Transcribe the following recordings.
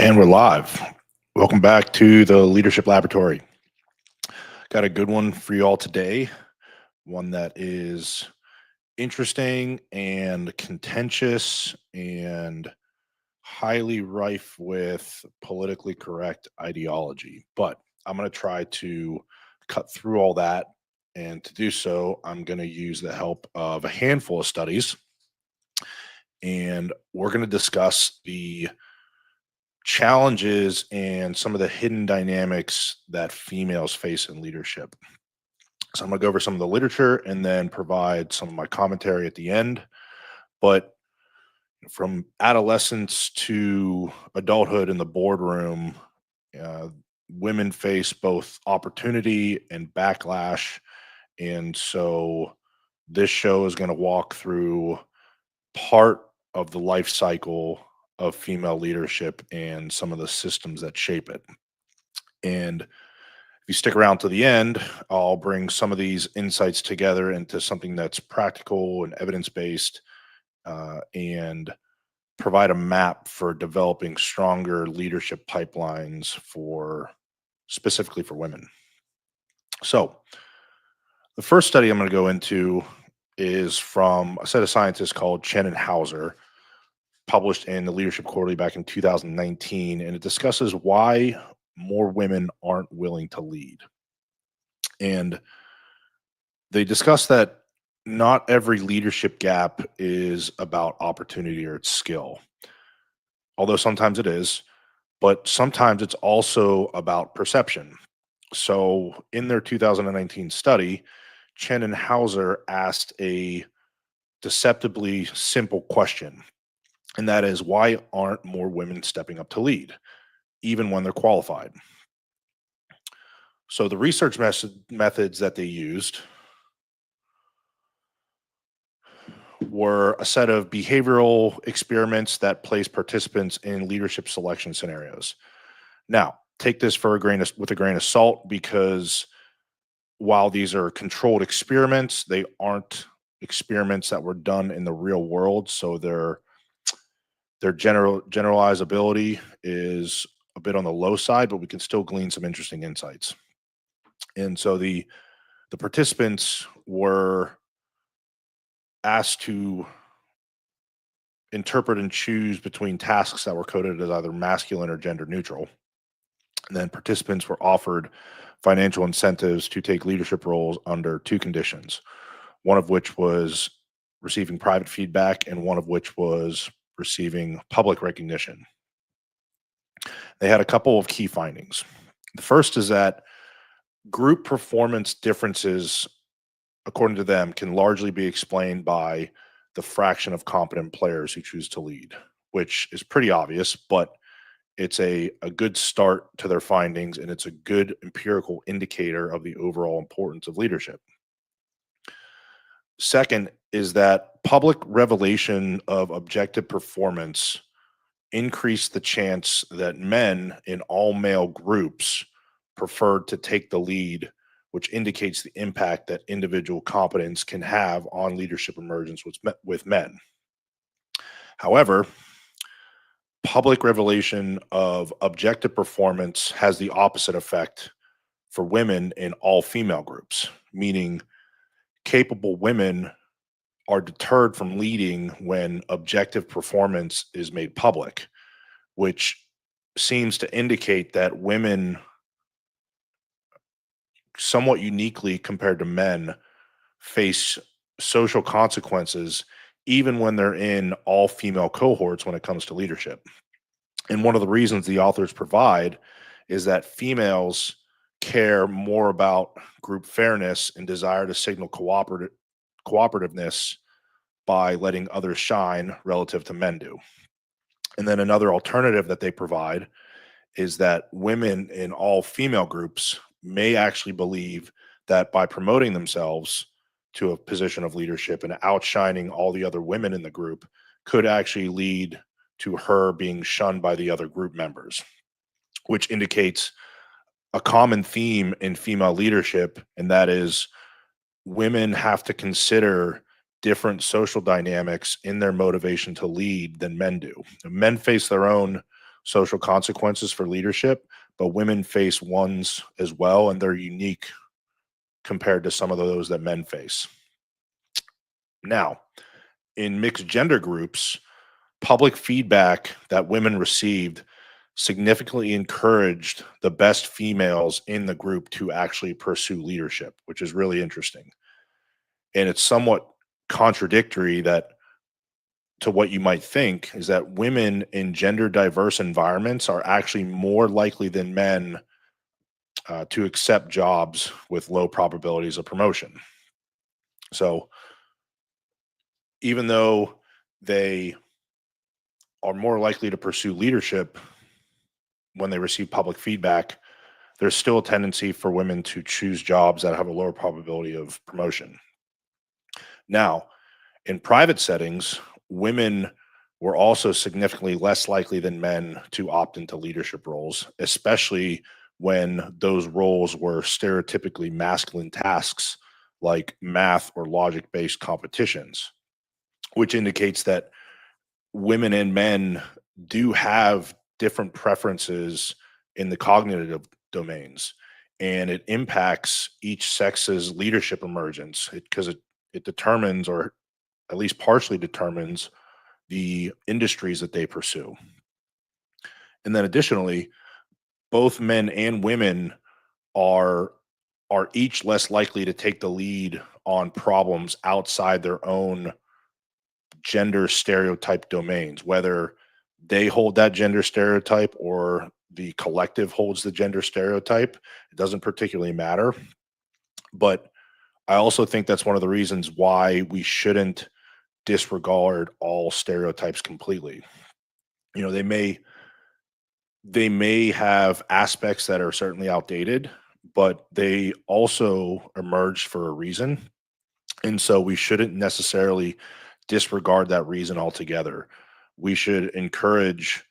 And we're live. Welcome back to the Leadership Laboratory. Got a good one for you all today, one that is interesting and contentious and highly rife with politically correct ideology. But I'm going to try to cut through all that. And to do so, I'm going to use the help of a handful of studies. And we're going to discuss the challenges and some of the hidden dynamics that females face in leadership. So I'm going to go over some of the literature and then provide some of my commentary at the end. But from adolescence to adulthood in the boardroom, uh, women face both opportunity and backlash. And so this show is going to walk through part of the life cycle of female leadership and some of the systems that shape it. And if you stick around to the end, I'll bring some of these insights together into something that's practical and evidence-based, and provide a map for developing stronger leadership pipelines for specifically for women. So the first study I'm going to go into is from a set of scientists called Chen and Hauser, published in the Leadership Quarterly back in 2019, and it discusses why more women aren't willing to lead. And they discuss that not every leadership gap is about opportunity or its skill, although sometimes it is, but sometimes it's also about perception. So in their 2019 study, Chen and Hauser asked a deceptively simple question, and that is, why aren't more women stepping up to lead, even when they're qualified? So the research methods that they used were a set of behavioral experiments that place participants in leadership selection scenarios. Now, take this with a grain of salt, because while these are controlled experiments, they aren't experiments that were done in the real world. So their generalizability is a bit on the low side, but we can still glean some interesting insights. And so the participants were asked to interpret and choose between tasks that were coded as either masculine or gender neutral. And then participants were offered financial incentives to take leadership roles under two conditions, one of which was receiving private feedback and one of which was receiving public recognition. They had a couple of key findings. The first is that group performance differences, according to them, can largely be explained by the fraction of competent players who choose to lead, which is pretty obvious, but it's a good start to their findings, and it's a good empirical indicator of the overall importance of leadership. Second is that public revelation of objective performance increased the chance that men in all male groups preferred to take the lead, which indicates the impact that individual competence can have on leadership emergence with men. However, public revelation of objective performance has the opposite effect for women in all female groups, meaning capable women are deterred from leading when objective performance is made public, which seems to indicate that women, somewhat uniquely compared to men, face social consequences even when they're in all female cohorts when it comes to leadership. And one of the reasons the authors provide is that females care more about group fairness and desire to signal cooperativeness by letting others shine relative to men do. And then another alternative that they provide is that women in all female groups may actually believe that by promoting themselves to a position of leadership and outshining all the other women in the group could actually lead to her being shunned by the other group members, which indicates a common theme in female leadership, and that is women have to consider different social dynamics in their motivation to lead than men do. Men face their own social consequences for leadership, but women face ones as well, and they're unique compared to some of those that men face. Now, in mixed gender groups, public feedback that women received significantly encouraged the best females in the group to actually pursue leadership, which is really interesting. And it's somewhat contradictory that to what you might think is that women in gender diverse environments are actually more likely than men to accept jobs with low probabilities of promotion. So even though they are more likely to pursue leadership when they receive public feedback, there's still a tendency for women to choose jobs that have a lower probability of promotion. Now, in private settings, women were also significantly less likely than men to opt into leadership roles, especially when those roles were stereotypically masculine tasks like math or logic based competitions, which indicates that women and men do have different preferences in the cognitive domains, and it impacts each sex's leadership emergence because it determines, or at least partially determines, the industries that they pursue. And then additionally, both men and women are are each less likely to take the lead on problems outside their own gender stereotype domains, whether they hold that gender stereotype or the collective holds the gender stereotype. It doesn't particularly matter. But I also think that's one of the reasons why we shouldn't disregard all stereotypes completely. You know, they may have aspects that are certainly outdated, but they also emerged for a reason. And so we shouldn't necessarily disregard that reason altogether. We should encourage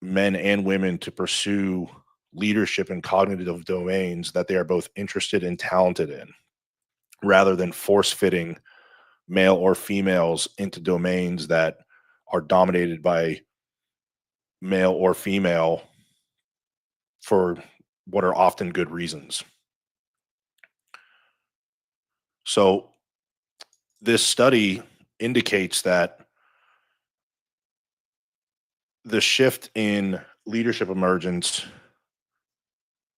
men and women to pursue leadership in cognitive domains that they are both interested and talented in, rather than force fitting male or females into domains that are dominated by male or female for what are often good reasons. So, this study indicates that the shift in leadership emergence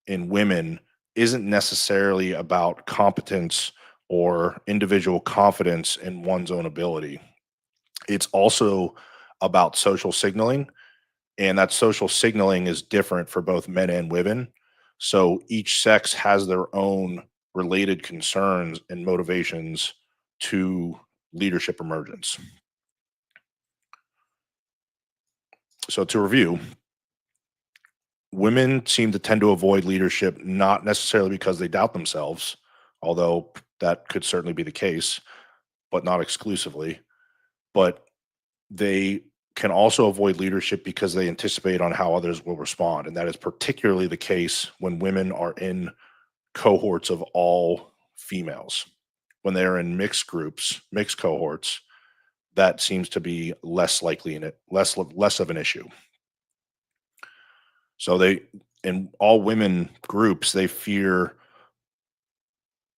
in women isn't necessarily about competence or individual confidence in one's own ability. It's also about social signaling, and that social signaling is different for both men and women. So each sex has their own related concerns and motivations to leadership emergence. So to review, women seem to tend to avoid leadership not necessarily because they doubt themselves, although that could certainly be the case, but not exclusively. But they can also avoid leadership because they anticipate on how others will respond. And that is particularly the case when women are in cohorts of all females. When they are in mixed groups, mixed cohorts, that seems to be less likely in it, less of an issue. So they in all women groups, they fear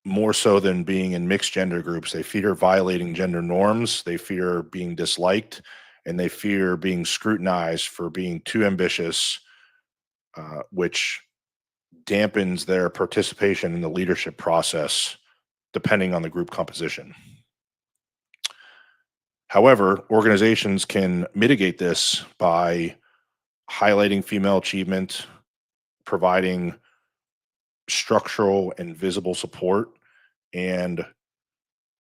more so than being in mixed gender groups. They fear violating gender norms, they fear being disliked, and they fear being scrutinized for being too ambitious, which dampens their participation in the leadership process depending on the group composition. However, organizations can mitigate this by highlighting female achievement, providing structural and visible support, and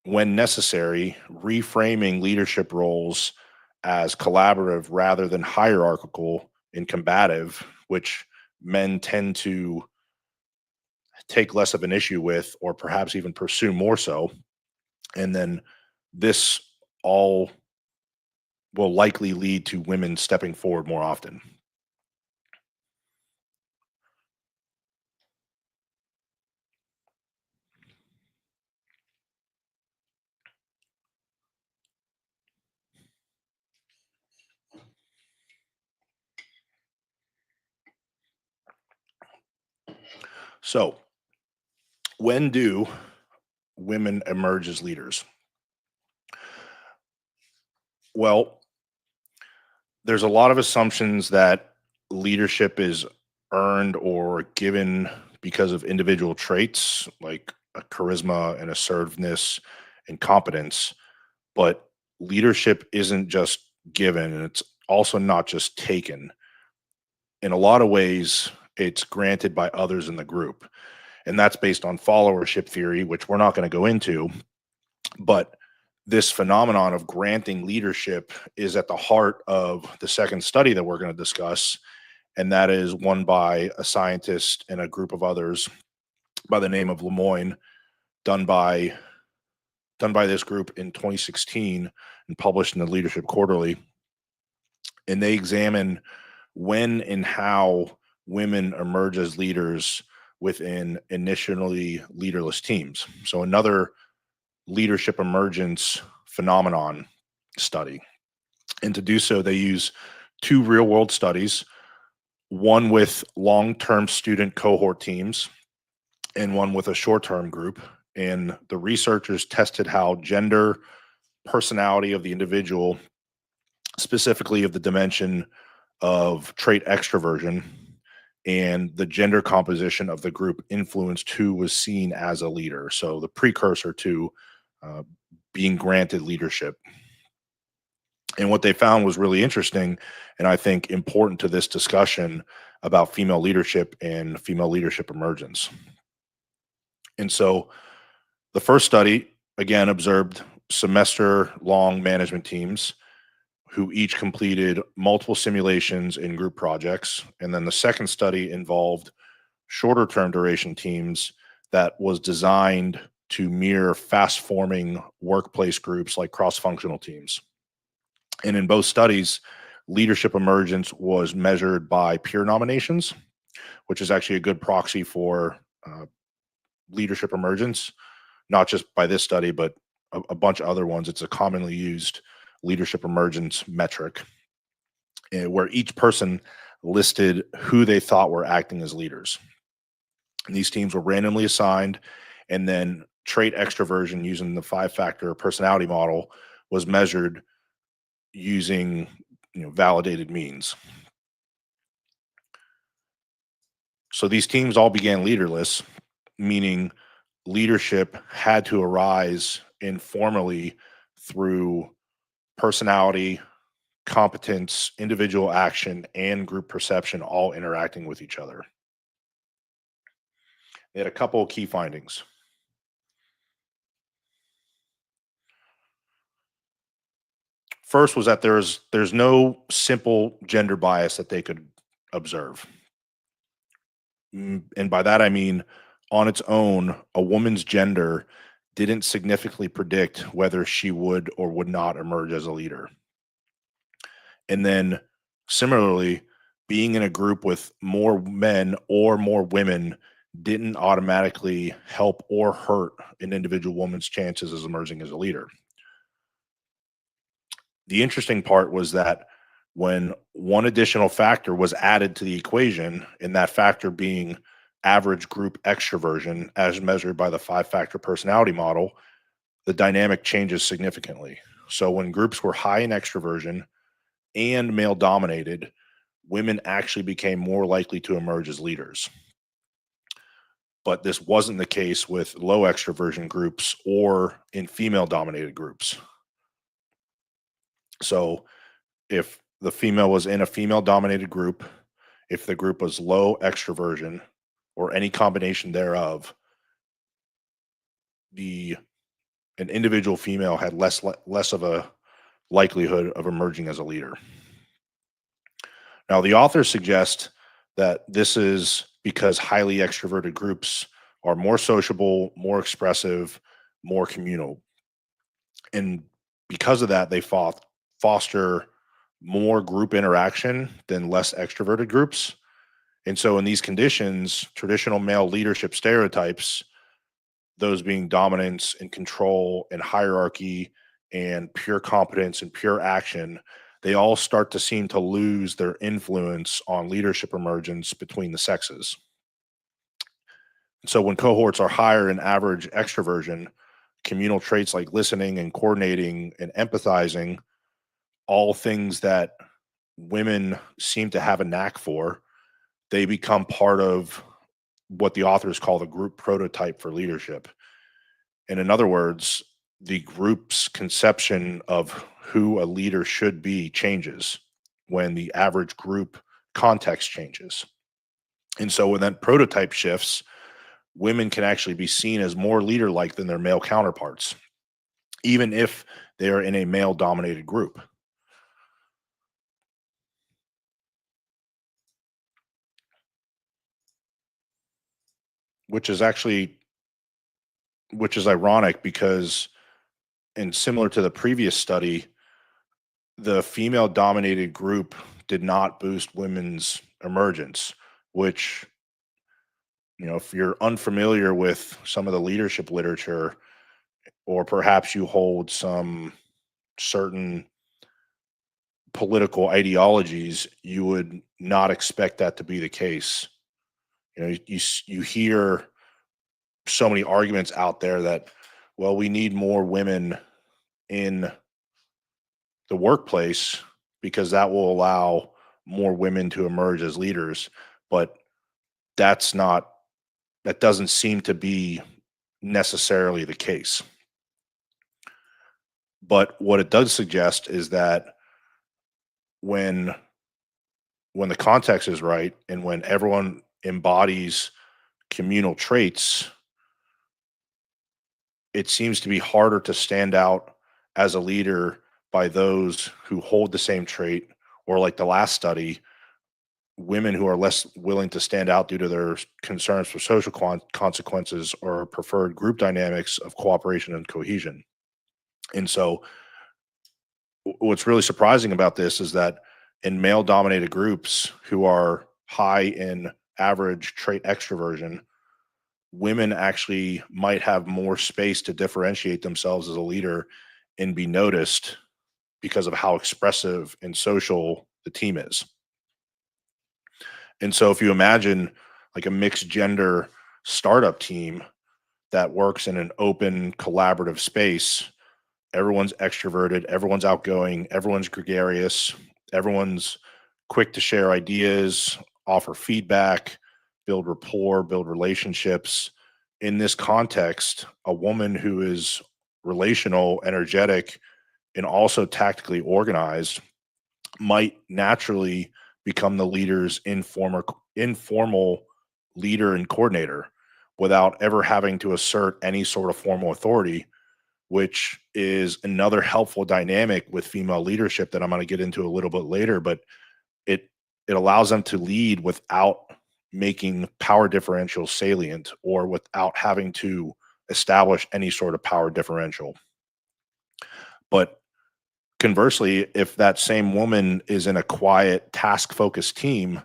when necessary, reframing leadership roles as collaborative rather than hierarchical and combative, which men tend to take less of an issue with or perhaps even pursue more so. And then this all will likely lead to women stepping forward more often. So, when do women emerge as leaders? Well, there's a lot of assumptions that leadership is earned or given because of individual traits like charisma and assertiveness and competence. But leadership isn't just given, and it's also not just taken. In a lot of ways, it's granted by others in the group. And that's based on followership theory, which we're not going to go into. But this phenomenon of granting leadership is at the heart of the second study that we're going to discuss. And that is one by a scientist and a group of others by the name of Lemoyne, done by this group in 2016 and published in the Leadership Quarterly. And they examine when and how women emerge as leaders within initially leaderless teams. So another leadership emergence phenomenon study. And to do so, they use two real world studies, one with long term student cohort teams and one with a short term group. And the researchers tested how gender, personality of the individual, specifically of the dimension of trait extroversion, and the gender composition of the group influenced who was seen as a leader. So the precursor to uh, being granted leadership. And what they found was really interesting, and I think important to this discussion about female leadership and female leadership emergence. And so the first study, again, observed semester long management teams who each completed multiple simulations in group projects. And then the second study involved shorter term duration teams that was designed to mirror fast forming workplace groups like cross functional teams. And in both studies, leadership emergence was measured by peer nominations, which is actually a good proxy for leadership emergence, not just by this study, but a bunch of other ones. It's a commonly used leadership emergence metric where each person listed who they thought were acting as leaders. And these teams were randomly assigned, and then trait extroversion using the 5-factor personality model was measured using validated means. So these teams all began leaderless, meaning leadership had to arise informally through personality, competence, individual action, and group perception all interacting with each other. They had a couple of key findings. First was that there's no simple gender bias that they could observe. And by that I mean on its own, a woman's gender didn't significantly predict whether she would or would not emerge as a leader. And then similarly, being in a group with more men or more women didn't automatically help or hurt an individual woman's chances as emerging as a leader. The interesting part was that when one additional factor was added to the equation, and that factor being average group extroversion as measured by the 5-factor personality model, the dynamic changes significantly. So when groups were high in extroversion and male dominated, women actually became more likely to emerge as leaders. But this wasn't the case with low extroversion groups or in female dominated groups. So if the female was in a female dominated group, if the group was low extroversion or any combination thereof, an individual female had less of a likelihood of emerging as a leader. Now, the authors suggest that this is because highly extroverted groups are more sociable, more expressive, more communal. And because of that, they foster more group interaction than less extroverted groups. And so, in these conditions, traditional male leadership stereotypes, those being dominance and control and hierarchy and pure competence and pure action, they all start to seem to lose their influence on leadership emergence between the sexes. So when cohorts are higher in average extroversion, communal traits like listening and coordinating and empathizing, all things that women seem to have a knack for, they become part of what the authors call the group prototype for leadership. And in other words, the group's conception of who a leader should be changes when the average group context changes. And so when that prototype shifts, women can actually be seen as more leader like than their male counterparts, even if they are in a male dominated group. Which is actually which is ironic because, and similar to the previous study, the female dominated group did not boost women's emergence, which, if you're unfamiliar with some of the leadership literature, or perhaps you hold some certain political ideologies, you would not expect that to be the case. You hear so many arguments out there that, well, we need more women in the workplace because that will allow more women to emerge as leaders. But that's not, that doesn't seem to be necessarily the case. But what it does suggest is that when the context is right and when everyone embodies communal traits, it seems to be harder to stand out as a leader by those who hold the same trait, or like the last study, women who are less willing to stand out due to their concerns for social consequences or preferred group dynamics of cooperation and cohesion. And so, what's really surprising about this is that in male dominated groups who are high in average trait extroversion, women actually might have more space to differentiate themselves as a leader and be noticed because of how expressive and social the team is. And so if you imagine like a mixed gender startup team that works in an open collaborative space, everyone's extroverted, everyone's outgoing, everyone's gregarious, everyone's quick to share ideas, offer feedback, build rapport, build relationships. In this context, a woman who is relational, energetic, and also tactically organized might naturally become the leader's informal leader and coordinator without ever having to assert any sort of formal authority, which is another helpful dynamic with female leadership that I'm going to get into a little bit later. But it it allows them to lead without making power differential salient or without having to establish any sort of power differential. But conversely, if that same woman is in a quiet, task focused team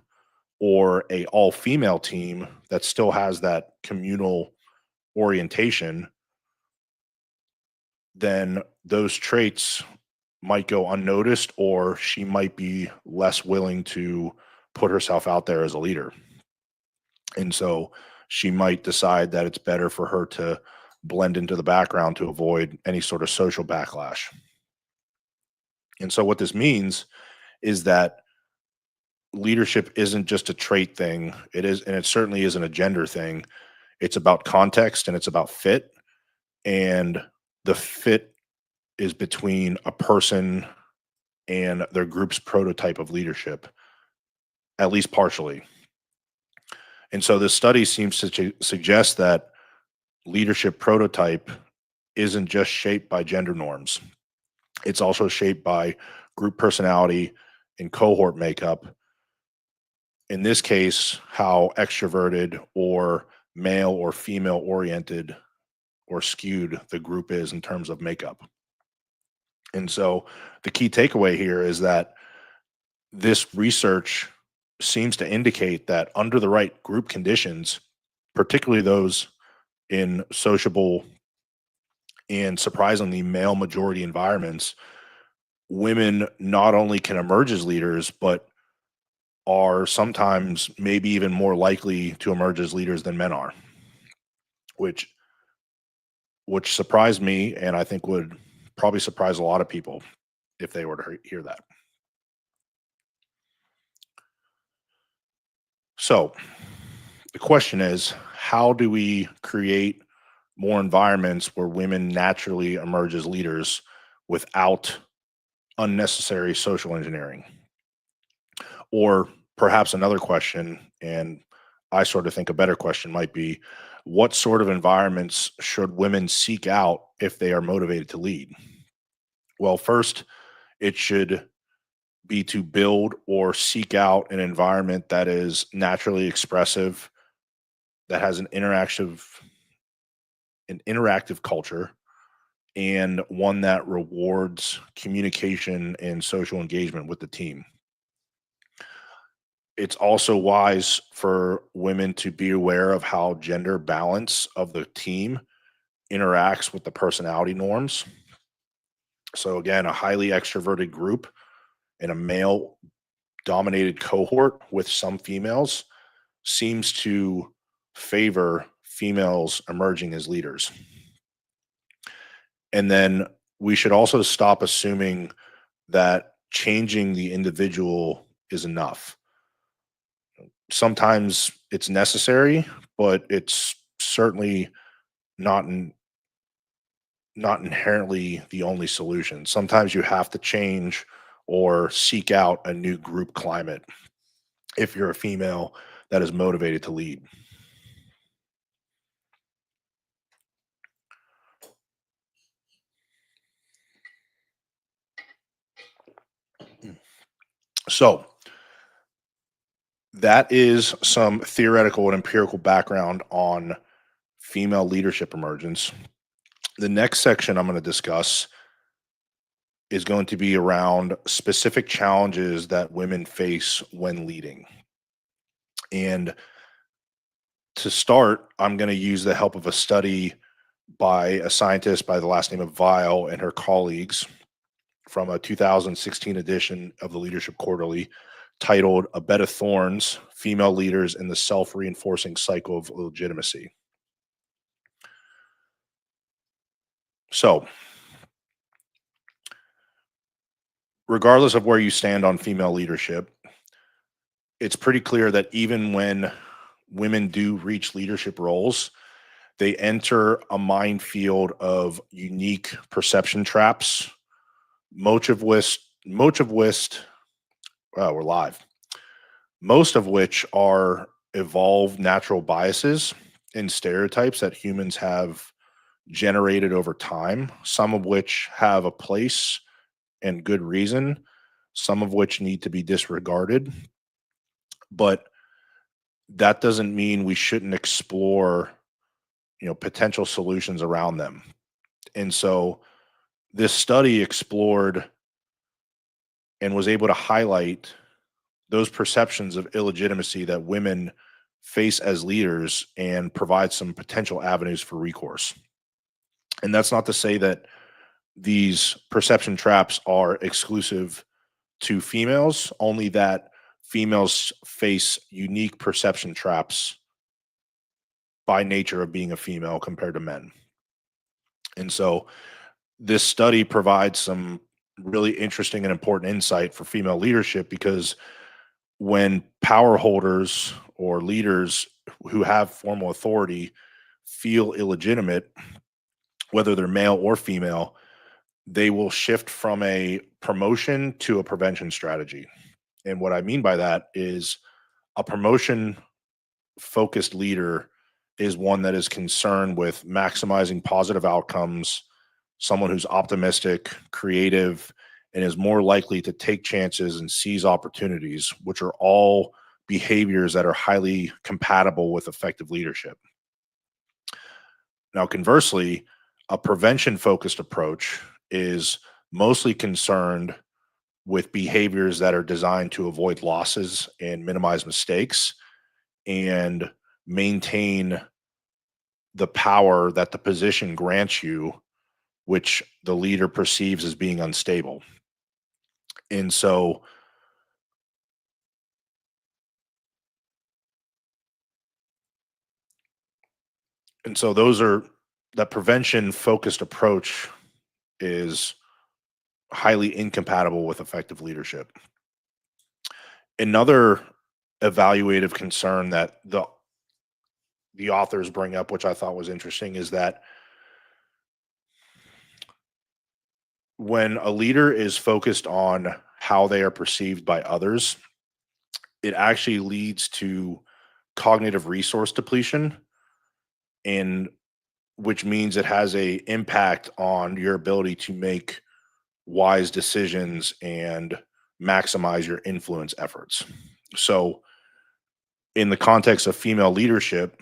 or a all female team that still has that communal orientation, then those traits might go unnoticed, or she might be less willing to put herself out there as a leader. And so she might decide that it's better for her to blend into the background to avoid any sort of social backlash. And so what this means is that leadership isn't just a trait thing. It is, and it certainly isn't a gender thing. It's about context and it's about fit. And the fit is between a person and their group's prototype of leadership, at least partially. And so this study seems to suggest that leadership prototype isn't just shaped by gender norms. It's also shaped by group personality and cohort makeup. In this case, how extroverted or male or female oriented or skewed the group is in terms of makeup. And so the key takeaway here is that this research seems to indicate that under the right group conditions, particularly those in sociable and surprisingly male majority environments, women not only can emerge as leaders, but are sometimes maybe even more likely to emerge as leaders than men are. which surprised me, and I think would probably surprise a lot of people if they were to hear that. So the question is, how do we create more environments where women naturally emerge as leaders without unnecessary social engineering? Or perhaps another question, and I sort of think a better question might be, what sort of environments should women seek out if they are motivated to lead? Well, first, it should be to build or seek out an environment that is naturally expressive, that has an interactive culture, and one that rewards communication and social engagement with the team. It's also wise for women to be aware of how gender balance of the team interacts with the personality norms. So again, a highly extroverted group in a male dominated cohort with some females seems to favor females emerging as leaders. And then we should also stop assuming that changing the individual is enough. Sometimes it's necessary, but it's certainly not not inherently the only solution. Sometimes you have to change or seek out a new group climate if you're a female that is motivated to lead. So, that is some theoretical and empirical background on female leadership emergence. The next section I'm going to discuss is going to be around specific challenges that women face when leading. And to start, I'm going to use the help of a study by a scientist by the last name of Weil and her colleagues from a 2016 edition of the Leadership Quarterly titled A Bed of Thorns: Female Leaders in the Self-Reinforcing Cycle of Legitimacy. So, regardless of where you stand on female leadership, it's pretty clear that even when women do reach leadership roles, they enter a minefield of unique perception traps, much of which, we're live, most of which are evolved natural biases and stereotypes that humans have generated over time, some of which have a place and good reason, some of which need to be disregarded. But that doesn't mean we shouldn't explore, potential solutions around them. And so this study explored and was able to highlight those perceptions of illegitimacy that women face as leaders and provide some potential avenues for recourse. And that's not to say that these perception traps are exclusive to females, only that females face unique perception traps by nature of being a female compared to men. And so this study provides some really interesting and important insight for female leadership, because when power holders or leaders who have formal authority feel illegitimate, whether they're male or female, they will shift from a promotion to a prevention strategy. And what I mean by that is a promotion focused leader is one that is concerned with maximizing positive outcomes, someone who's optimistic, creative, and is more likely to take chances and seize opportunities, which are all behaviors that are highly compatible with effective leadership. Now, conversely, a prevention focused approach is mostly concerned with behaviors that are designed to avoid losses and minimize mistakes and maintain the power that the position grants you, which the leader perceives as being unstable. And so And so that prevention focused approach is highly incompatible with effective leadership. Another evaluative concern that the authors bring up, which I thought was interesting, is that when a leader is focused on how they are perceived by others, it actually leads to cognitive resource depletion, and which means it has a impact on your ability to make wise decisions and maximize your influence efforts. So, in the context of female leadership,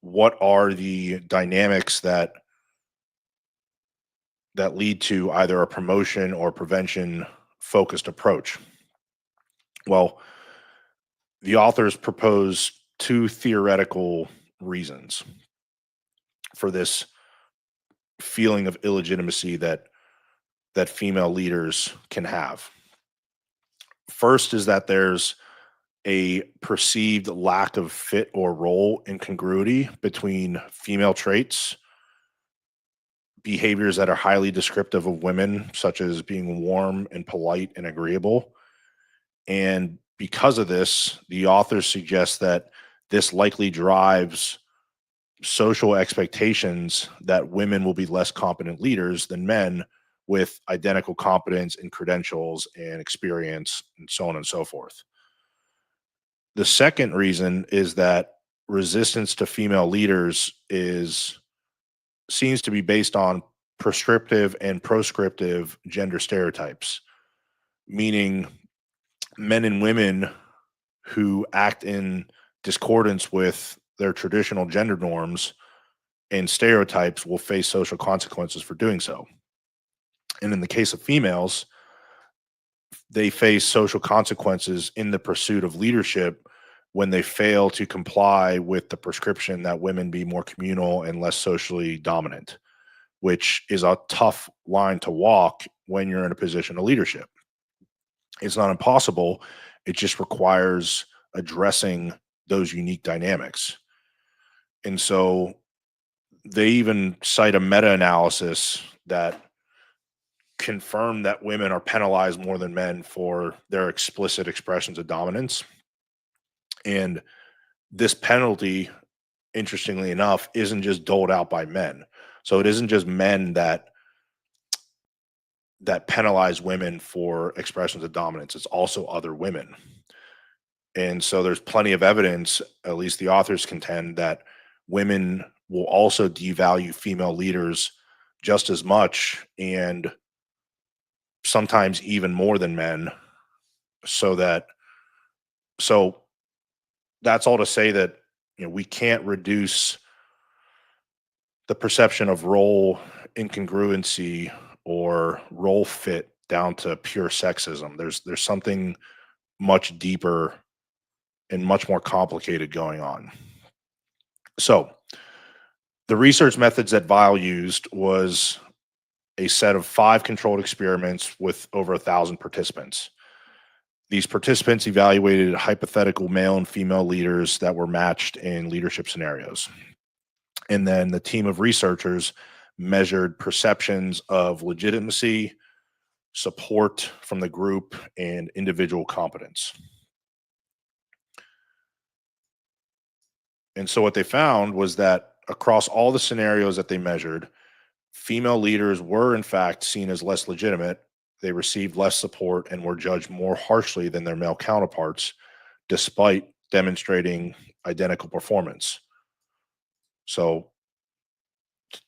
what are the dynamics that lead to either a promotion or prevention focused approach? Well, the authors propose two theoretical reasons for this feeling of illegitimacy that female leaders can have. First is that there's a perceived lack of fit or role incongruity between female traits, behaviors that are highly descriptive of women, such as being warm and polite and agreeable. And because of this, the authors suggest that this likely drives social expectations that women will be less competent leaders than men with identical competence and credentials and experience and so on and so forth. The second reason is that resistance to female leaders is seems to be based on prescriptive and proscriptive gender stereotypes, meaning men and women who act in discordance with their traditional gender norms and stereotypes will face social consequences for doing so. And in the case of females, they face social consequences in the pursuit of leadership when they fail to comply with the prescription that women be more communal and less socially dominant, which is a tough line to walk when you're in a position of leadership. It's not impossible, it just requires addressing those unique dynamics. And so they even cite a meta analysis that confirmed that women are penalized more than men for their explicit expressions of dominance. And this penalty, interestingly enough, isn't just doled out by men. So it isn't just men that penalize women for expressions of dominance. It's also other women. And so there's plenty of evidence, at least the authors contend, that women will also devalue female leaders just as much and sometimes even more than men. So that so that's all to say that we can't reduce the perception of role incongruency or role fit down to pure sexism. There's something much deeper and much more complicated going on. So the research methods that Weil used was a set of 5 controlled experiments with over 1,000 participants. These participants evaluated hypothetical male and female leaders that were matched in leadership scenarios. And then the team of researchers measured perceptions of legitimacy, support from the group, and individual competence. And so what they found was that across all the scenarios that they measured, female leaders were in fact seen as less legitimate. They received less support and were judged more harshly than their male counterparts, despite demonstrating identical performance. So,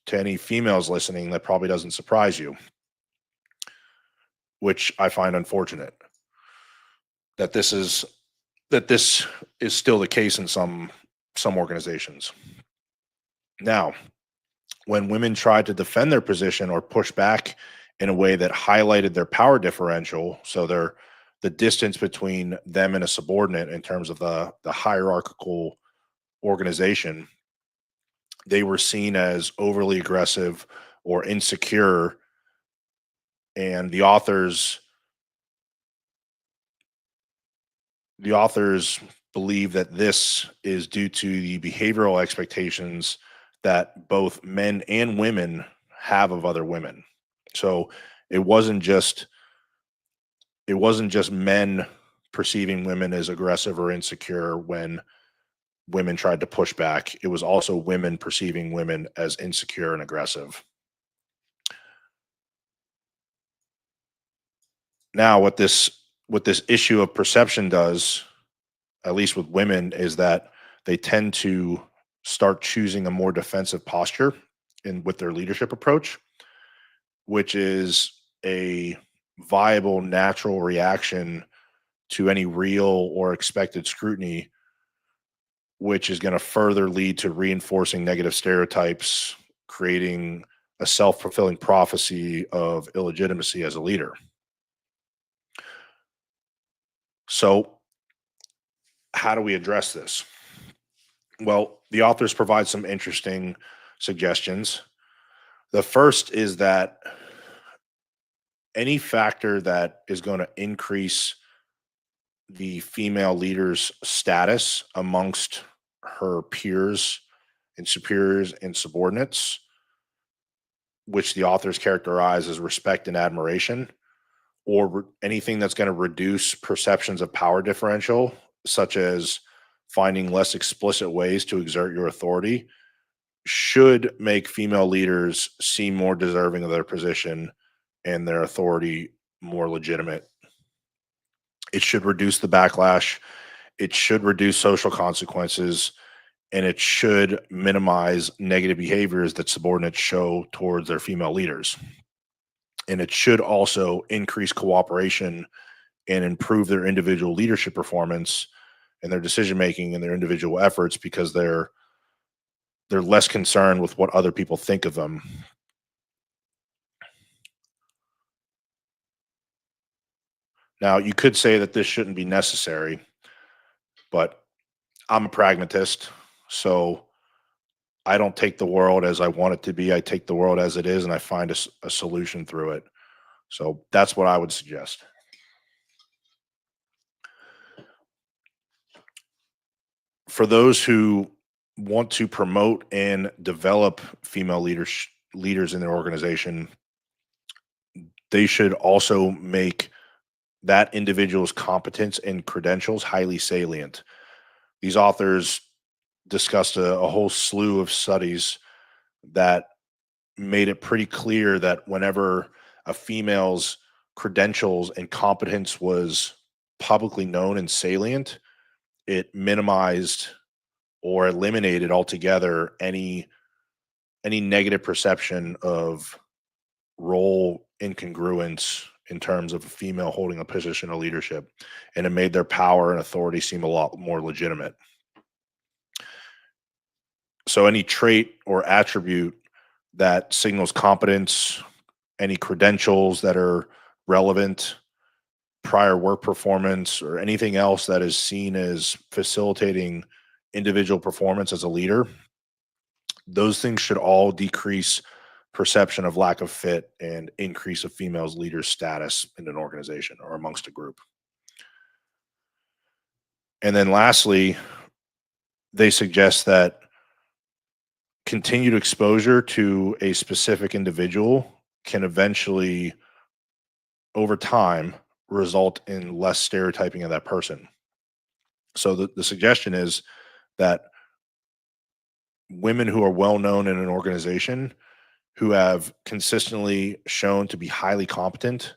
to any females listening, that probably doesn't surprise you, which I find unfortunate that this is still the case in some organizations. Now, when women tried to defend their position or push back in a way that highlighted their power differential, so the distance between them and a subordinate in terms of the hierarchical organization, they were seen as overly aggressive or insecure. And the authors The authors believe that this is due to the behavioral expectations that both men and women have of other women. So it wasn't just it wasn't just men perceiving women as aggressive or insecure when women tried to push back. It was also women perceiving women as insecure and aggressive. Now, what this issue of perception does, at least with women, is that they tend to start choosing a more defensive posture in with their leadership approach, which is a viable natural reaction to any real or expected scrutiny, which is going to further lead to reinforcing negative stereotypes, creating a self-fulfilling prophecy of illegitimacy as a leader. So, how do we address this? Well, the authors provide some interesting suggestions. The first is that any factor that is going to increase the female leader's status amongst her peers and superiors and subordinates, which the authors characterize as respect and admiration, or anything that's going to reduce perceptions of power differential, such as finding less explicit ways to exert your authority, should make female leaders seem more deserving of their position and their authority more legitimate. It should reduce the backlash, it should reduce social consequences, and it should minimize negative behaviors that subordinates show towards their female leaders. And it should also increase cooperation and improve their individual leadership performance and their decision making and their individual efforts because they're less concerned with what other people think of them. Now, you could say that this shouldn't be necessary, but I'm a pragmatist. So I don't take the world as I want it to be. I take the world as it is and I find a solution through it. So that's what I would suggest. For those who want to promote and develop female leaders in their organization, they should also make that individual's competence and credentials highly salient. These authors discussed a whole slew of studies that made it pretty clear that whenever a female's credentials and competence was publicly known and salient, it minimized or eliminated altogether any negative perception of role incongruence in terms of a female holding a position of leadership, and it made their power and authority seem a lot more legitimate. So any trait or attribute that signals competence, any credentials that are relevant, prior work performance, or anything else that is seen as facilitating individual performance as a leader, those things should all decrease perception of lack of fit and increase a female's leader's status in an organization or amongst a group. And then lastly, they suggest that continued exposure to a specific individual can eventually, over time, result in less stereotyping of that person. So the suggestion is that women who are well known in an organization, who have consistently shown to be highly competent,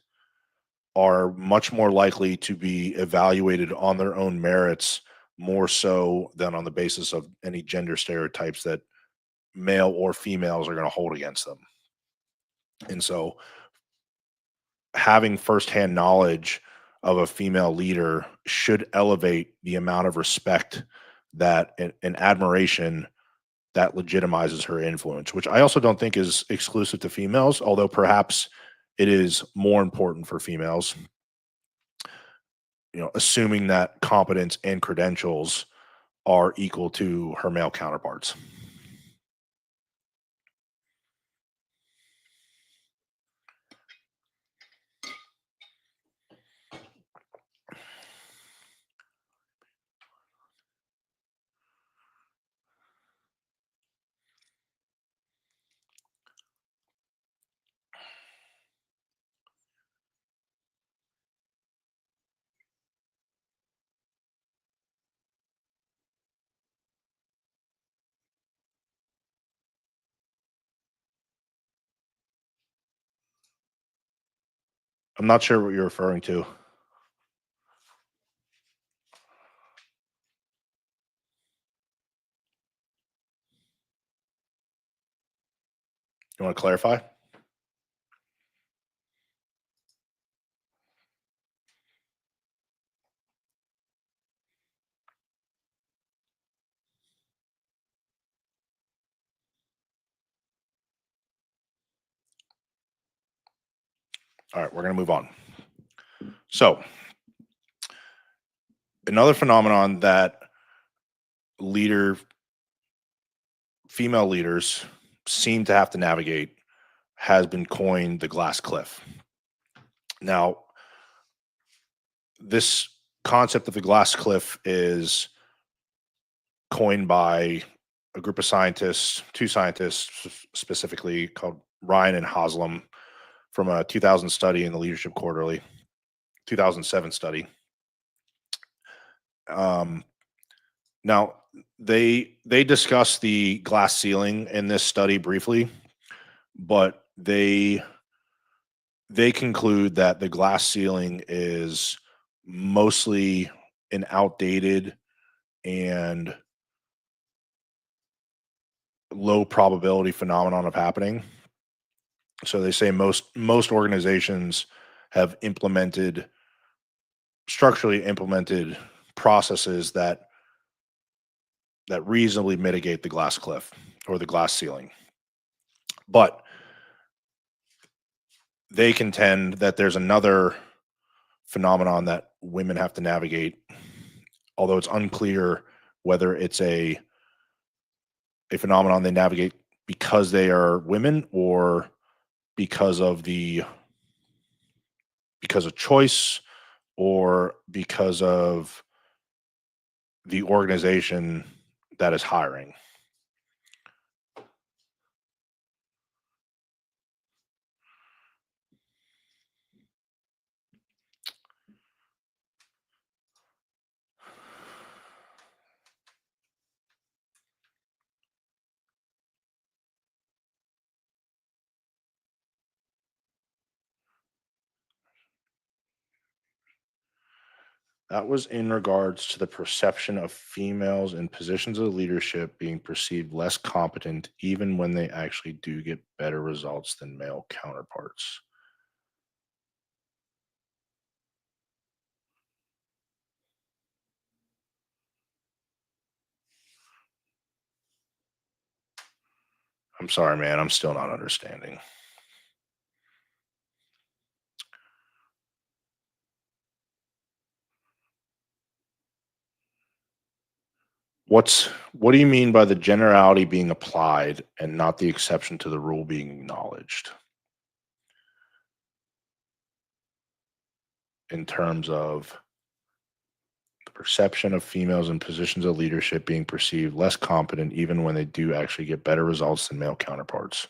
are much more likely to be evaluated on their own merits more so than on the basis of any gender stereotypes that male or females are going to hold against them. And so having firsthand knowledge of a female leader should elevate the amount of respect that and admiration that legitimizes her influence, which I also don't think is exclusive to females, although perhaps it is more important for females, assuming that competence and credentials are equal to her male counterparts. I'm not sure what you're referring to. You want to clarify? All right, we're going to move on. So, another phenomenon that leader female leaders seem to have to navigate has been coined the glass cliff. Now, this concept of the glass cliff is coined by a group of scientists, two scientists specifically, called Ryan and Haslam, from a 2000 study in the Leadership Quarterly, 2007 study. Now, they discuss the glass ceiling in this study briefly, but they conclude that the glass ceiling is mostly an outdated and low probability phenomenon of happening. So they say most organizations have structurally implemented processes that reasonably mitigate the glass cliff or the glass ceiling. But they contend that there's another phenomenon that women have to navigate, although it's unclear whether it's a phenomenon they navigate because they are women or because of choice or because of the organization that is hiring. That was in regards to the perception of females in positions of leadership being perceived less competent, even when they actually do get better results than male counterparts. I'm sorry, man. I'm still not understanding. What do you mean by the generality being applied and not the exception to the rule being acknowledged? In terms of the perception of females in positions of leadership being perceived less competent, even when they do actually get better results than male counterparts.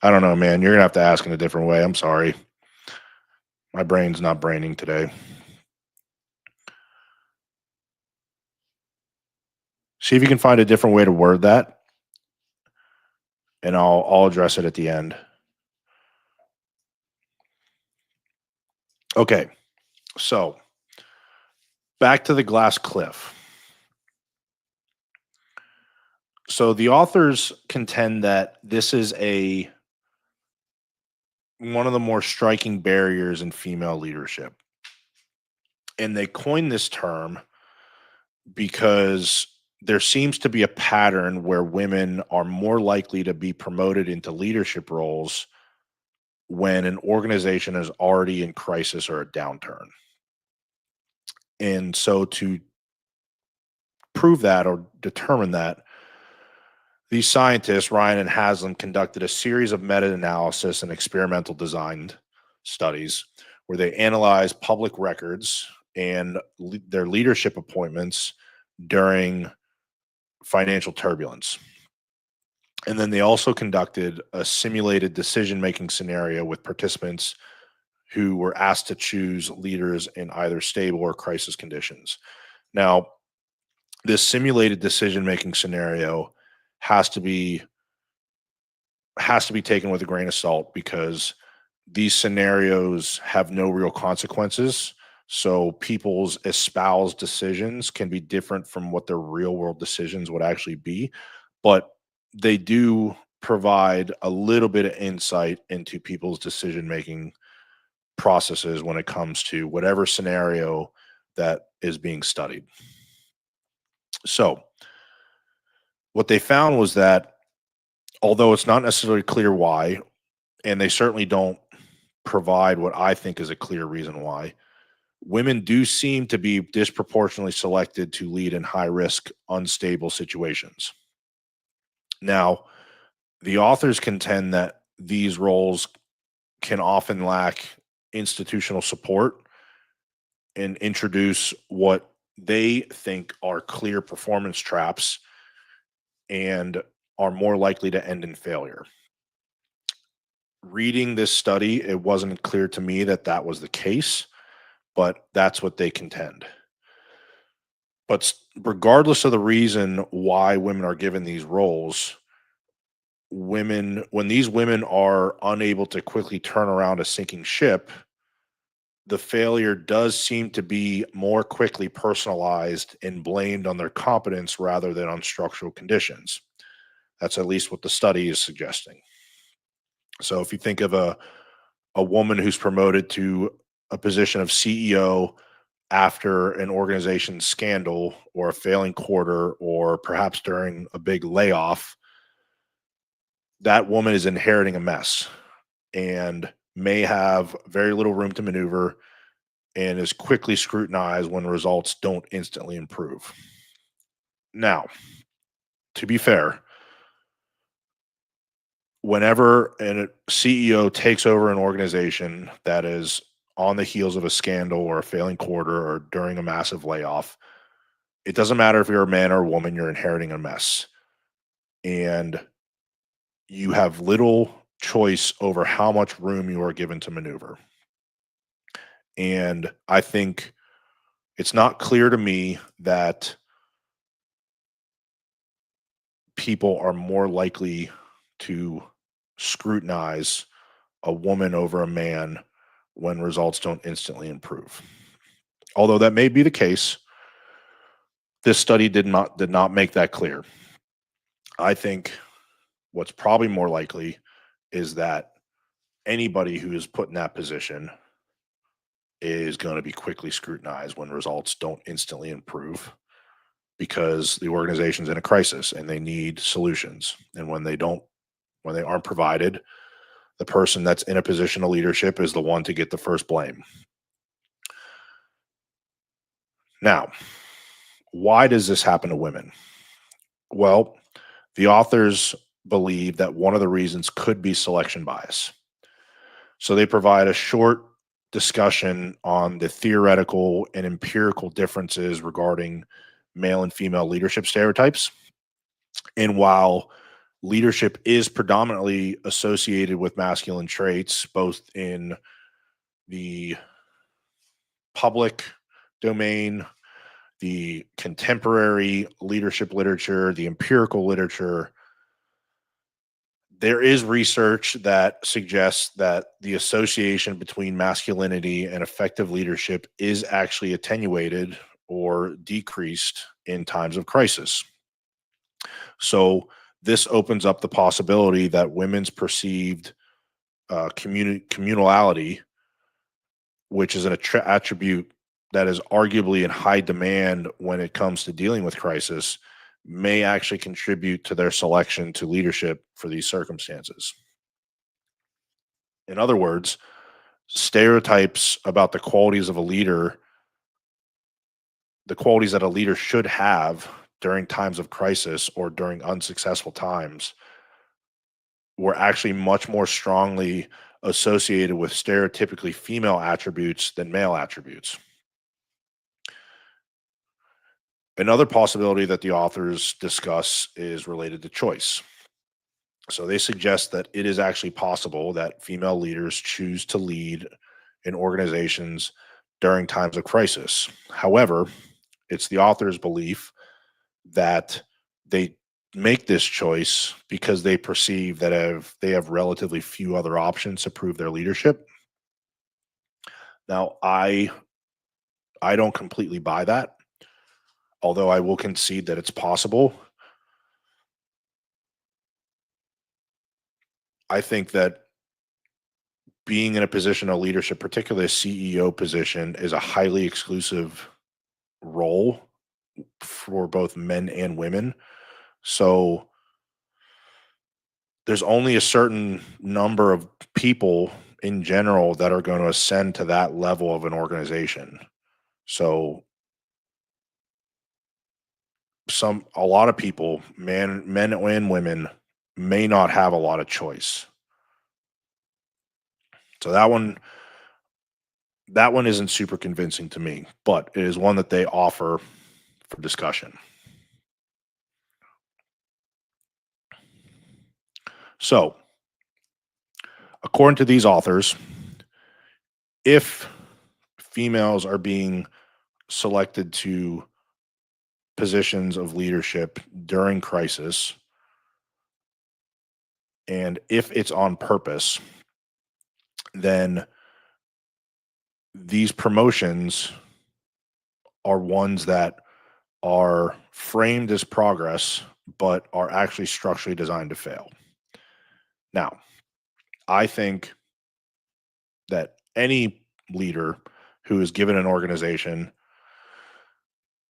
I don't know, man. You're gonna have to ask in a different way. I'm sorry. My brain's not braining today. See if you can find a different way to word that, and I'll address it at the end. Okay, so back to the glass cliff. So the authors contend that this is one of the more striking barriers in female leadership. And they coined this term because there seems to be a pattern where women are more likely to be promoted into leadership roles when an organization is already in crisis or a downturn. And so to prove that or determine that, these scientists, Ryan and Haslam, conducted a series of meta-analysis and experimental design studies where they analyzed public records and their leadership appointments during financial turbulence. And then they also conducted a simulated decision-making scenario with participants who were asked to choose leaders in either stable or crisis conditions. Now, this simulated decision-making scenario has to be taken with a grain of salt because these scenarios have no real consequences. So people's espoused decisions can be different from what their real world decisions would actually be, but they do provide a little bit of insight into people's decision making processes when it comes to whatever scenario that is being studied. So, what they found was that although it's not necessarily clear why, and they certainly don't provide what I think is a clear reason why, women do seem to be disproportionately selected to lead in high risk, unstable situations. Now, the authors contend that these roles can often lack institutional support and introduce what they think are clear performance traps and are more likely to end in failure. Reading this study, it wasn't clear to me that that was the case, but that's what they contend. But regardless of the reason why women are given these roles, when these women are unable to quickly turn around a sinking ship, the failure does seem to be more quickly personalized and blamed on their competence rather than on structural conditions. That's at least what the study is suggesting. So if you think of a woman who's promoted to a position of CEO after an organization's scandal or a failing quarter or perhaps during a big layoff, that woman is inheriting a mess and may have very little room to maneuver and is quickly scrutinized when results don't instantly improve. Now, to be fair, whenever a CEO takes over an organization that is on the heels of a scandal or a failing quarter or during a massive layoff, it doesn't matter if you're a man or a woman, you're inheriting a mess. And you have little choice over how much room you are given to maneuver. And I think it's not clear to me that people are more likely to scrutinize a woman over a man when results don't instantly improve. Although that may be the case, this study did not make that clear. I think what's probably more likely is that anybody who is put in that position is going to be quickly scrutinized when results don't instantly improve because the organization's in a crisis and they need solutions. And when they aren't provided, the person that's in a position of leadership is the one to get the first blame. Now, why does this happen to women? Well, the authors believe that one of the reasons could be selection bias. So they provide a short discussion on the theoretical and empirical differences regarding male and female leadership stereotypes. And while leadership is predominantly associated with masculine traits, both in the public domain, the contemporary leadership literature, the empirical literature, there is research that suggests that the association between masculinity and effective leadership is actually attenuated or decreased in times of crisis. So, this opens up the possibility that women's perceived communality, which is an attribute that is arguably in high demand when it comes to dealing with crisis, may actually contribute to their selection to leadership for these circumstances. In other words, stereotypes about the qualities of a leader, the qualities that a leader should have during times of crisis or during unsuccessful times, were actually much more strongly associated with stereotypically female attributes than male attributes. Another possibility that the authors discuss is related to choice. So they suggest that it is actually possible that female leaders choose to lead in organizations during times of crisis. However, it's the author's belief that they make this choice because they perceive that they have relatively few other options to prove their leadership. Now, I don't completely buy that, although I will concede that it's possible. I think that being in a position of leadership, particularly a CEO position, is a highly exclusive role for both men and women. So there's only a certain number of people in general that are going to ascend to that level of an organization. So a lot of people, men and women, may not have a lot of choice. So that one isn't super convincing to me, but it is one that they offer for discussion. So, according to these authors, if females are being selected to positions of leadership during crisis, and if it's on purpose, then these promotions are ones that are framed as progress, but are actually structurally designed to fail. Now, I think that any leader who is given an organization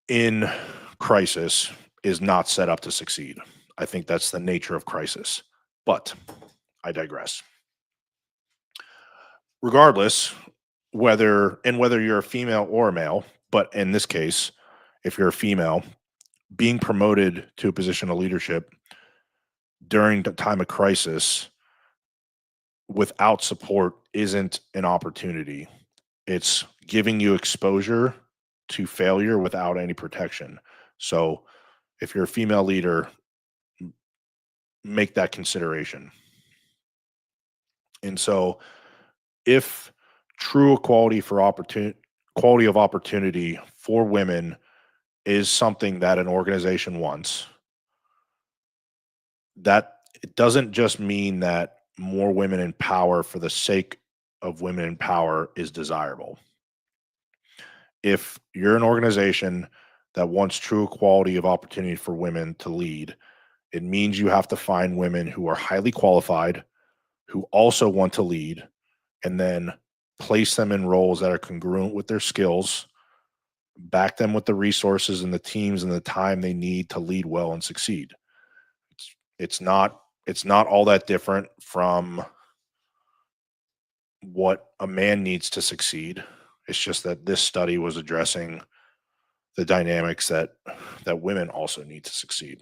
in crisis is not set up to succeed. I think that's the nature of crisis, but I digress. Regardless, whether you're a female or a male, but in this case, if you're a female, being promoted to a position of leadership during the time of crisis without support isn't an opportunity. It's giving you exposure to failure without any protection. So if you're a female leader, make that consideration. And so if true quality of opportunity for women is something that an organization wants, that it doesn't just mean that more women in power for the sake of women in power is desirable. If you're an organization that wants true equality of opportunity for women to lead, it means you have to find women who are highly qualified, who also want to lead, and then place them in roles that are congruent with their skills, back them with the resources and the teams and the time they need to lead well and succeed. It's not all that different from what a man needs to succeed. It's just that this study was addressing the dynamics that women also need to succeed.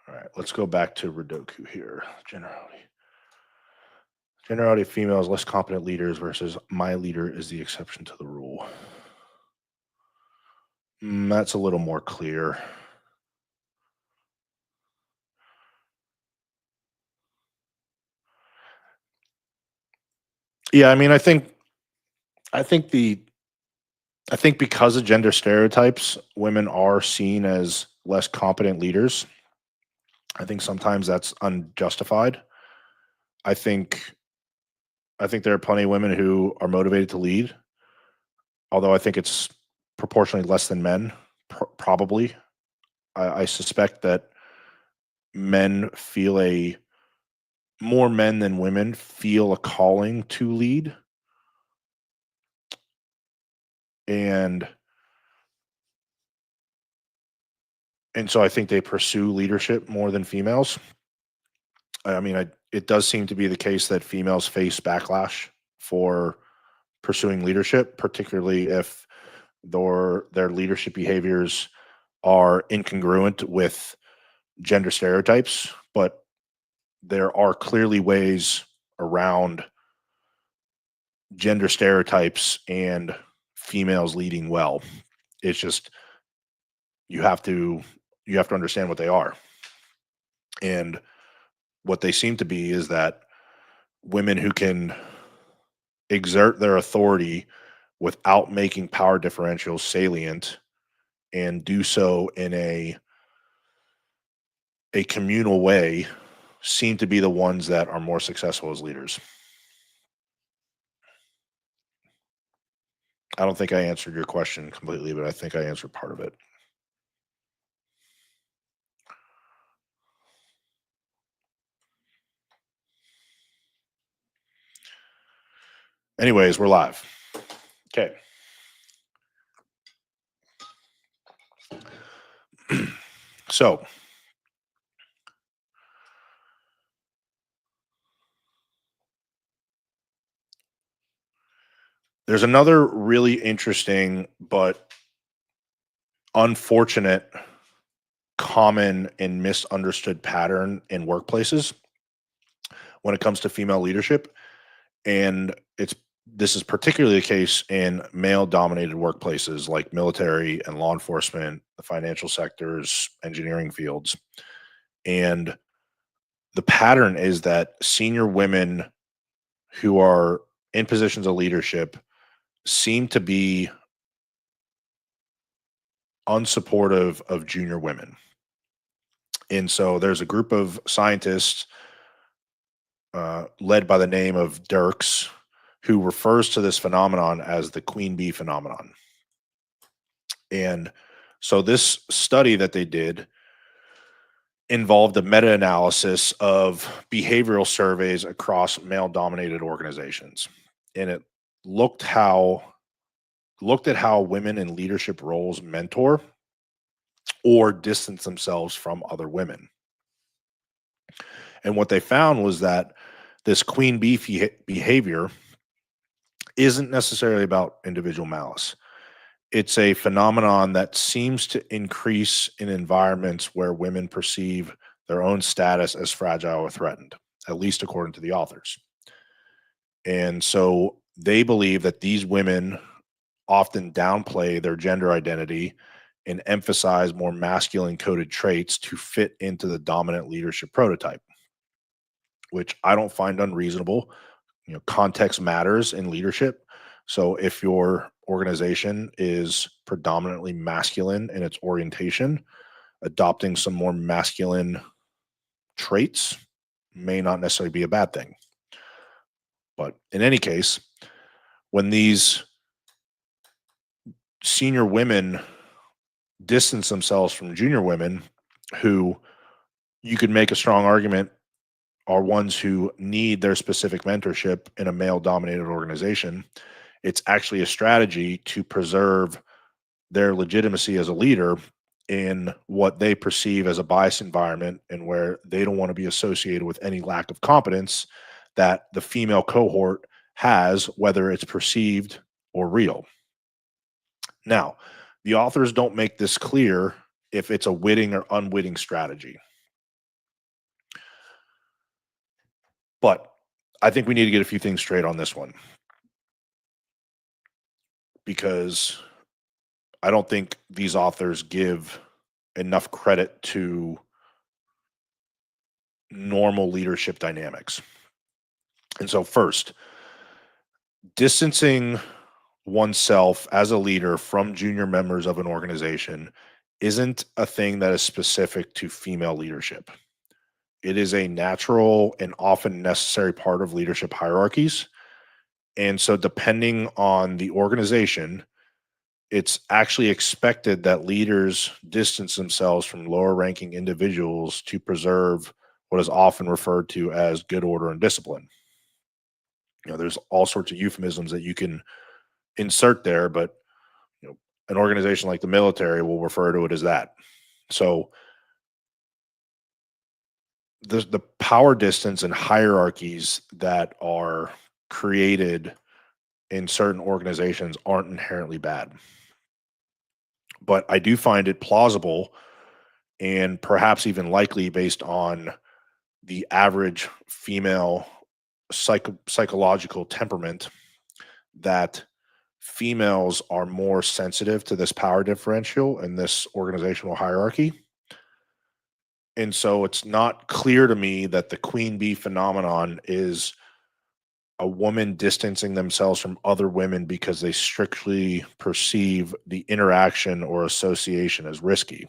All right, let's go back to Rodoku here. Generality of females, less competent leaders versus my leader is the exception to the rule. That's a little more clear. Yeah, I mean, I think the I think because of gender stereotypes, women are seen as less competent leaders. I think sometimes that's unjustified. I think I think there are plenty of women who are motivated to lead, although I think it's proportionally less than men, probably. I suspect that men feel a more men than women feel a calling to lead, and so I think they pursue leadership more than females. I mean, it does seem to be the case that females face backlash for pursuing leadership, particularly if their leadership behaviors are incongruent with gender stereotypes. But there are clearly ways around gender stereotypes and females leading well. It's just you have to understand what they are. And what they seem to be is that women who can exert their authority without making power differentials salient and do so in a communal way seem to be the ones that are more successful as leaders. I don't think I answered your question completely, but I think I answered part of it. Anyways, we're live. Okay. So there's another really interesting but unfortunate, common, and misunderstood pattern in workplaces when it comes to female leadership. And this is particularly the case in male dominated workplaces like military and law enforcement, the financial sectors, engineering fields. And the pattern is that senior women who are in positions of leadership seem to be unsupportive of junior women. And so there's a group of scientists led by the name of Dirks who refers to this phenomenon as the queen bee phenomenon. And so this study that they did involved a meta-analysis of behavioral surveys across male-dominated organizations. And it looked at how women in leadership roles mentor or distance themselves from other women. And what they found was that this queen bee behavior isn't necessarily about individual malice. It's a phenomenon that seems to increase in environments where women perceive their own status as fragile or threatened, at least according to the authors. And so they believe that these women often downplay their gender identity and emphasize more masculine coded traits to fit into the dominant leadership prototype, which I don't find unreasonable. Context matters in leadership. So if your organization is predominantly masculine in its orientation, adopting some more masculine traits may not necessarily be a bad thing. But in any case, when these senior women distance themselves from junior women, who you could make a strong argument are ones who need their specific mentorship in a male dominated organization, it's actually a strategy to preserve their legitimacy as a leader in what they perceive as a biased environment and where they don't want to be associated with any lack of competence that the female cohort has, whether it's perceived or real. Now, the authors don't make this clear if it's a witting or unwitting strategy. But I think we need to get a few things straight on this one, because I don't think these authors give enough credit to normal leadership dynamics. And so first, distancing oneself as a leader from junior members of an organization isn't a thing that is specific to female leadership. It is a natural and often necessary part of leadership hierarchies. And so depending on the organization, it's actually expected that leaders distance themselves from lower ranking individuals to preserve what is often referred to as good order and discipline. There's all sorts of euphemisms that you can insert there, but an organization like the military will refer to it as that. So the power distance and hierarchies that are created in certain organizations aren't inherently bad. But I do find it plausible and perhaps even likely, based on the average female psychological temperament, that females are more sensitive to this power differential and this organizational hierarchy. And so it's not clear to me that the queen bee phenomenon is a woman distancing themselves from other women because they strictly perceive the interaction or association as risky.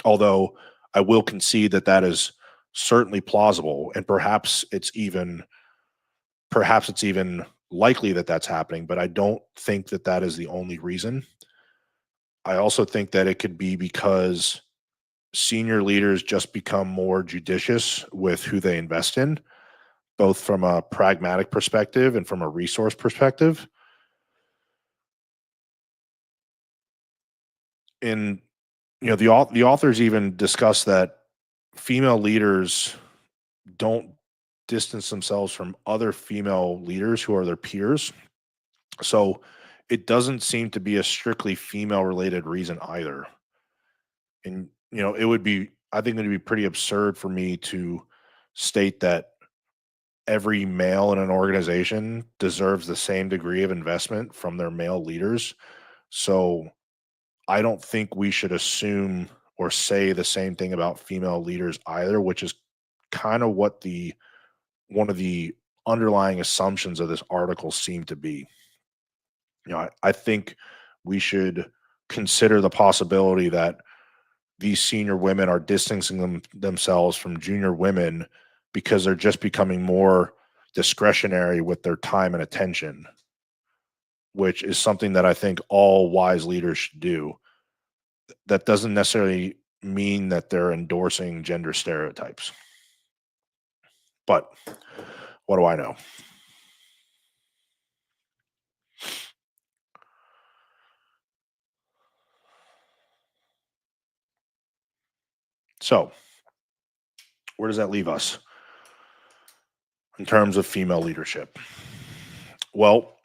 Although I will concede that that is certainly plausible, and perhaps it's even likely that that's happening, but I don't think that that is the only reason. I also think that it could be because senior leaders just become more judicious with who they invest in, both from a pragmatic perspective and from a resource perspective. And the authors even discuss that female leaders don't distance themselves from other female leaders who are their peers. So it doesn't seem to be a strictly female related reason either. And it would be, I think it would be pretty absurd for me to state that every male in an organization deserves the same degree of investment from their male leaders. So I don't think we should assume or say the same thing about female leaders either, which is kind of what the one of the underlying assumptions of this article seem to be. I think we should consider the possibility that these senior women are distancing themselves from junior women because they're just becoming more discretionary with their time and attention, which is something that I think all wise leaders should do. That doesn't necessarily mean that they're endorsing gender stereotypes. But what do I know? So, where does that leave us in terms of female leadership? Well,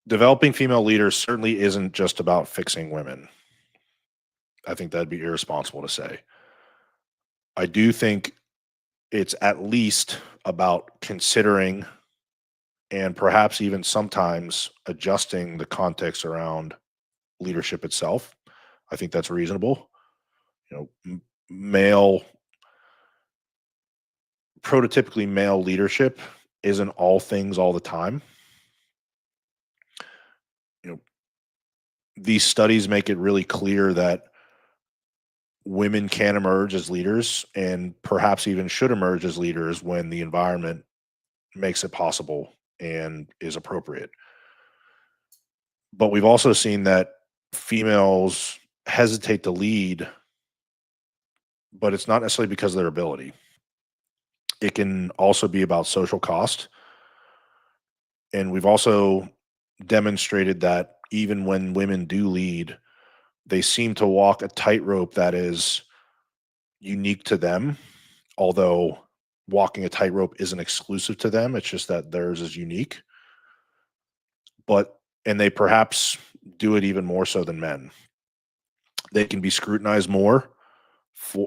developing female leaders certainly isn't just about fixing women. I think that'd be irresponsible to say. I do think it's at least about considering and perhaps even sometimes adjusting the context around leadership itself. I think that's reasonable. You know, male, prototypically male leadership isn't all things all the time. You know, these studies make it really clear that women can emerge as leaders and perhaps even should emerge as leaders when the environment makes it possible and is appropriate. But we've also seen that females hesitate to lead, but it's not necessarily because of their ability. It can also be about social cost. And we've also demonstrated that even when women do lead, they seem to walk a tightrope that is unique to them, although walking a tightrope isn't exclusive to them. It's just that theirs is unique. And they perhaps do it even more so than men. They can be scrutinized more,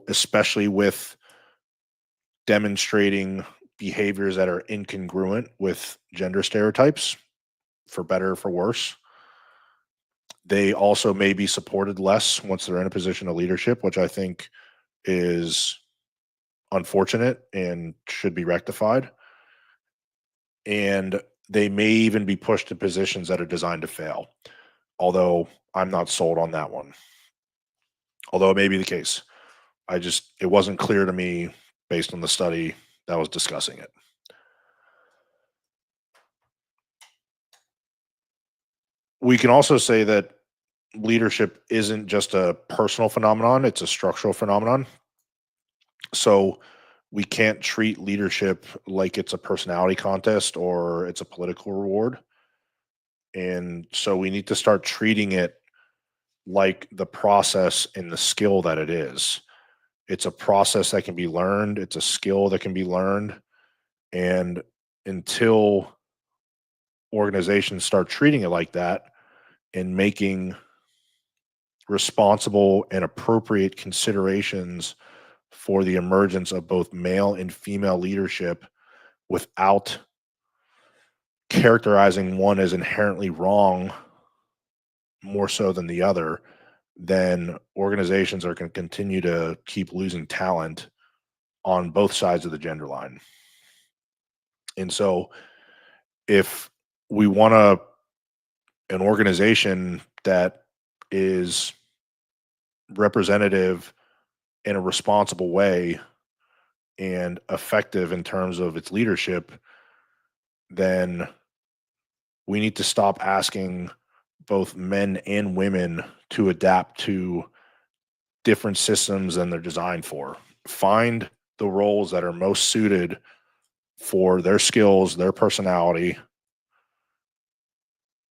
especially with demonstrating behaviors that are incongruent with gender stereotypes, for better or for worse. They also may be supported less once they're in a position of leadership, which I think is unfortunate and should be rectified. And they may even be pushed to positions that are designed to fail, although I'm not sold on that one. Although it may be the case. It wasn't clear to me based on the study that was discussing it. We can also say that leadership isn't just a personal phenomenon, it's a structural phenomenon. So we can't treat leadership like it's a personality contest or it's a political reward. And so we need to start treating it like the process and the skill that it is. It's a process that can be learned, it's a skill that can be learned. And until organizations start treating it like that and making responsible and appropriate considerations for the emergence of both male and female leadership without characterizing one as inherently wrong more so than the other, then organizations are going to continue to keep losing talent on both sides of the gender line. And so if we want an organization that is representative in a responsible way and effective in terms of its leadership, then we need to stop asking both men and women to adapt to different systems than they're designed for. Find the roles that are most suited for their skills, their personality,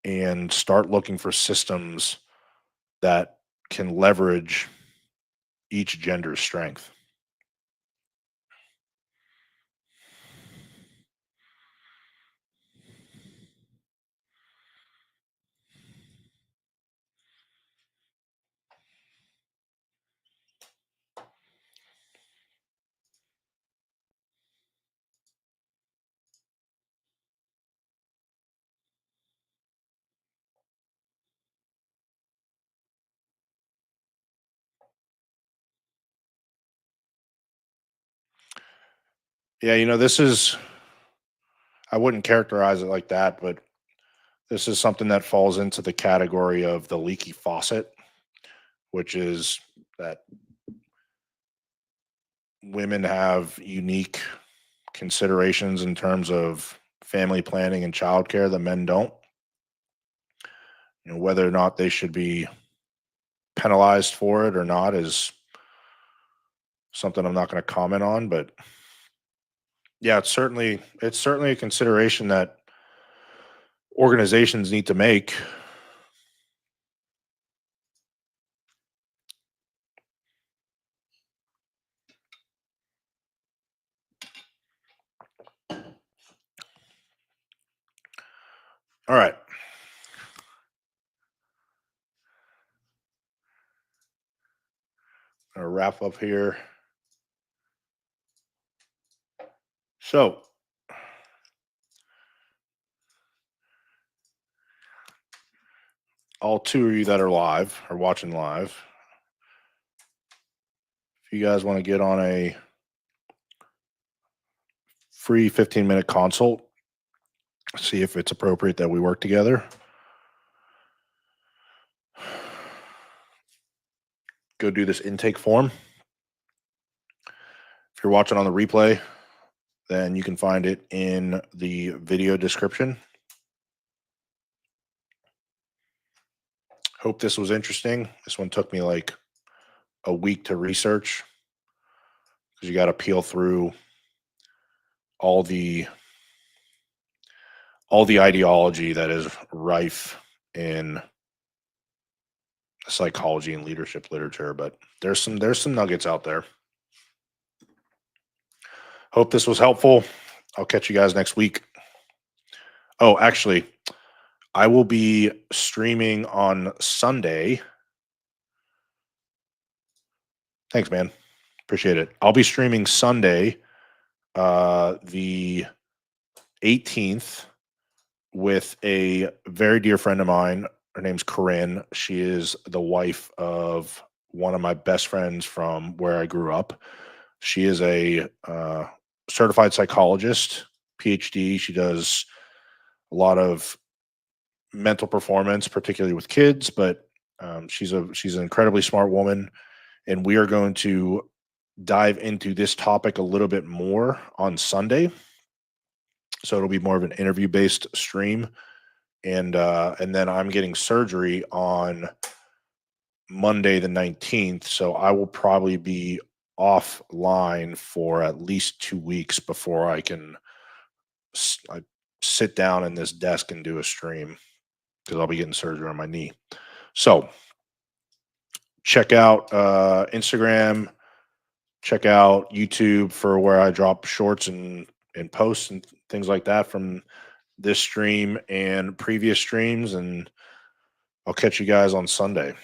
and start looking for systems that can leverage each gender's strength. Yeah, this is, I wouldn't characterize it like that, but this is something that falls into the category of the leaky faucet, which is that women have unique considerations in terms of family planning and childcare that men don't. Whether or not they should be penalized for it or not is something I'm not going to comment on, but yeah, it's certainly a consideration that organizations need to make. All right. I'll wrap up here. So, all two of you that are live or watching live, if you guys want to get on a free 15-minute consult, see if it's appropriate that we work together, go do this intake form. If you're watching on the replay, then you can find it in the video description. Hope this was interesting. This one took me like a week to research because you got to peel through all the ideology that is rife in psychology and leadership literature, but there's some nuggets out there. Hope this was helpful. I'll catch you guys next week. Oh, actually, I will be streaming on Sunday. Thanks, man. Appreciate it. I'll be streaming Sunday, the 18th, with a very dear friend of mine. Her name's Corinne. She is the wife of one of my best friends from where I grew up. She is a certified psychologist, PhD. She does a lot of mental performance, particularly with kids, but she's an incredibly smart woman, and we are going to dive into this topic a little bit more on Sunday. So it'll be more of an interview-based stream, and then I'm getting surgery on Monday the 19th, so I will probably be offline for at least 2 weeks before I can sit down in this desk and do a stream because I'll be getting surgery on my knee. So check out Instagram, check out YouTube for where I drop shorts and posts and things like that from this stream and previous streams, and I'll catch you guys on Sunday.